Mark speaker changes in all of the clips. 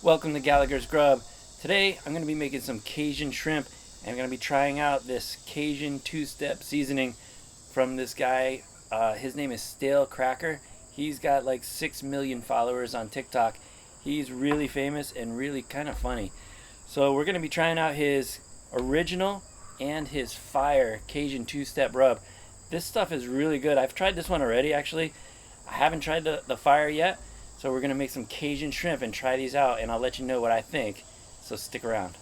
Speaker 1: Welcome to Gallagher's Grub. Today I'm going to be making some Cajun shrimp and I'm going to be trying out this Cajun Two Step seasoning from this guy. His name is Stale Cracker. He's got like 6 million followers on TikTok. He's really famous and really kind of funny. So we're going to be trying out his original and his fire Cajun Two Step rub. This stuff is really good. I've tried this one already actually. I haven't tried the fire yet. So we're going to make some Cajun shrimp and try these out, and I'll let you know what I think. So stick around.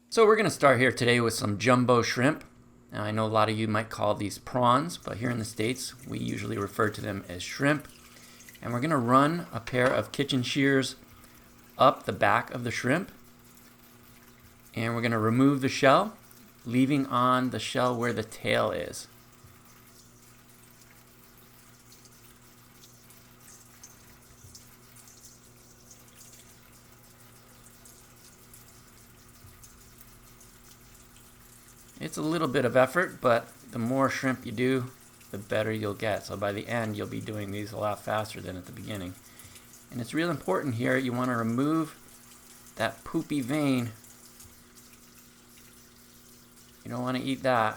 Speaker 1: So we're going to start here today with some jumbo shrimp. Now I know a lot of you might call these prawns, but here in the States we usually refer to them as shrimp. And we're going to run a pair of kitchen shears up the back of the shrimp. And we're going to remove the shell, leaving on the shell where the tail is. It's a little bit of effort, but the more shrimp you do, the better you'll get. So by the end, you'll be doing these a lot faster than at the beginning. And it's real important here, you want to remove that poopy vein. You don't want to eat that.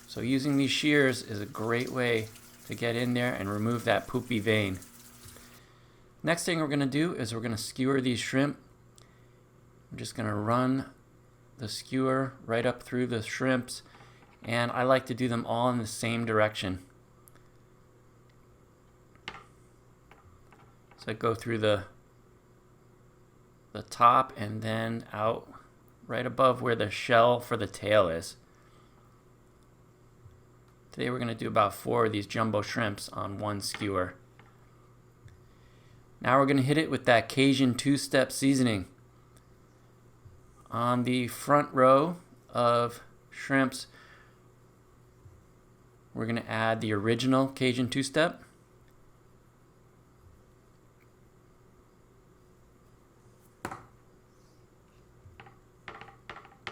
Speaker 1: So using these shears is a great way to get in there and remove that poopy vein. Next thing we're going to do is we're going to skewer these shrimp. I'm just going to run the skewer right up through the shrimps, and I like to do them all in the same direction. So I go through the top and then out right above where the shell for the tail is. Today we're going to do about 4 of these jumbo shrimps on one skewer. Now we're going to hit it with that Cajun Two Step seasoning. On the front row of shrimps, we're going to add the original Cajun Two Step.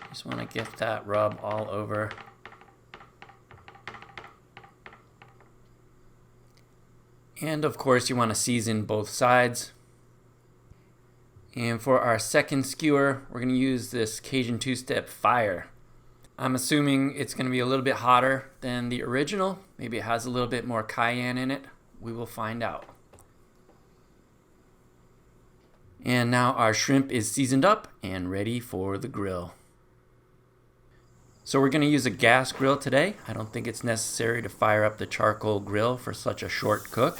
Speaker 1: Just want to get that rub all over. And of course you want to season both sides. And for our second skewer, we're going to use this Cajun Two Step Fire. I'm assuming it's going to be a little bit hotter than the original. Maybe it has a little bit more cayenne in it. We will find out. And now our shrimp is seasoned up and ready for the grill. So we're going to use a gas grill today. I don't think it's necessary to fire up the charcoal grill for such a short cook.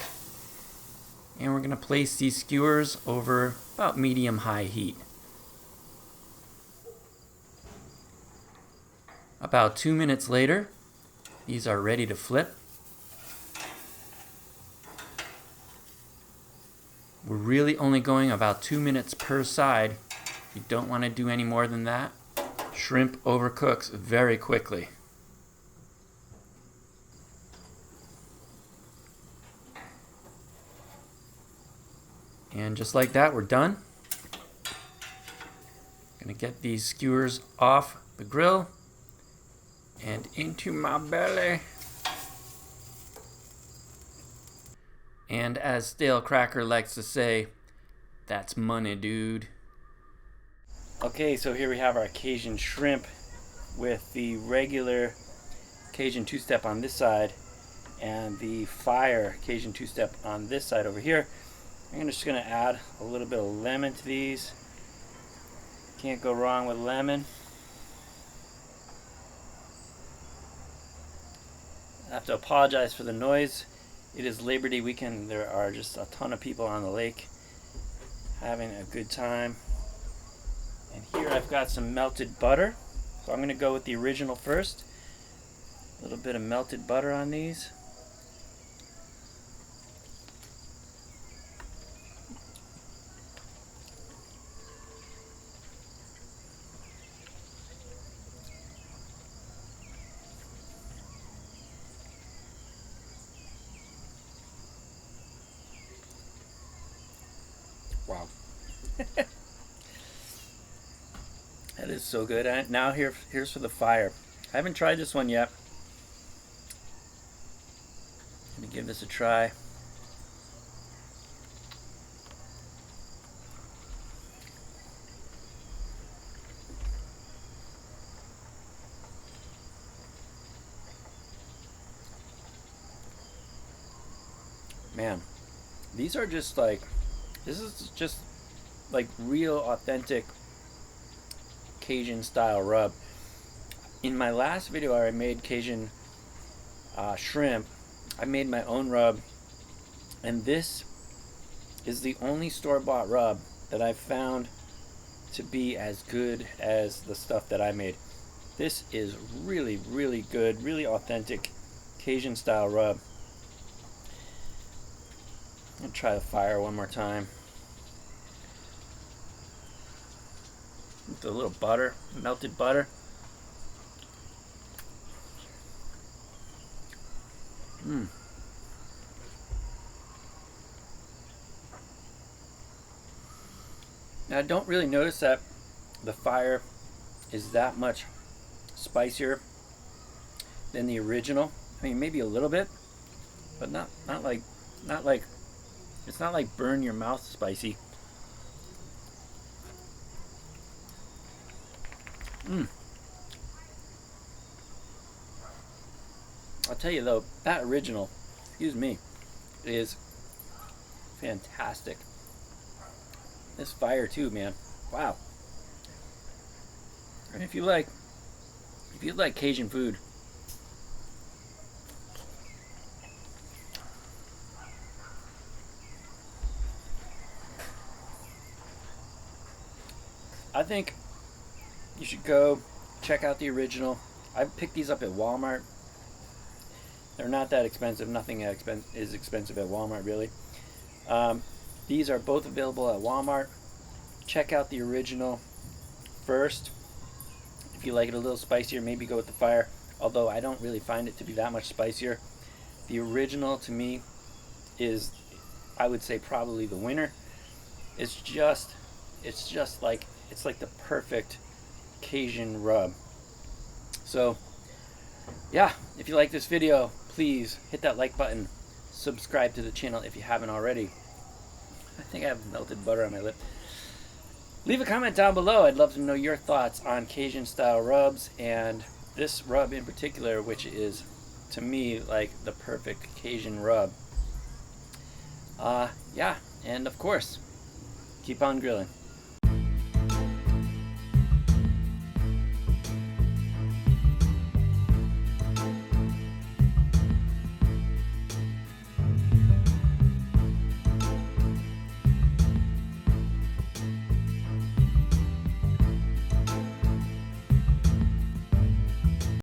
Speaker 1: And we're going to place these skewers over about medium-high heat. About 2 minutes later, these are ready to flip. We're really only going about 2 minutes per side. You don't want to do any more than that. Shrimp overcooks very quickly. And just like that, we're done. Gonna get these skewers off the grill and into my belly. And as Stale Cracker likes to say, that's money, dude. Okay, so here we have our Cajun shrimp with the regular Cajun Two Step on this side and the fire Cajun Two Step on this side over here. I'm just going to add a little bit of lemon to these. Can't go wrong with lemon. I have to apologize for the noise. It is Labor Day weekend. There are just a ton of people on the lake having a good time. And here I've got some melted butter. So I'm going to go with the original first. A little bit of melted butter on these. Wow. That is so good. Now here's for the fire. I haven't tried this one yet. I'm gonna give this a try. Man, these are just like, this is just like real authentic Cajun style rub. In my last video where I made Cajun shrimp, I made my own rub, and this is the only store-bought rub that I've found to be as good as the stuff that I made. This is really, really good, really authentic Cajun style rub. I'm gonna try the fire one more time. With a little butter, melted butter. Now I don't really notice that the fire is that much spicier than the original. I mean, maybe a little bit, but not like it's not like burn your mouth spicy. I'll tell you though, that original, excuse me, is fantastic. This fire too, man. Wow. And if you like Cajun food, I think you should go check out the original. I picked these up at Walmart. They're not that expensive. Nothing is expensive at Walmart, really. These are both available at Walmart. Check out the original first. If you like it a little spicier, maybe go with the fire. Although I don't really find it to be that much spicier. The original, to me, is, I would say, probably the winner. It's like the perfect Cajun rub. So, yeah, if you like this video, please hit that like button. Subscribe to the channel if you haven't already. I think I have melted butter on my lip. Leave a comment down below. I'd love to know your thoughts on Cajun style rubs and this rub in particular, which is, to me, like the perfect Cajun rub. Yeah, and of course, keep on grilling.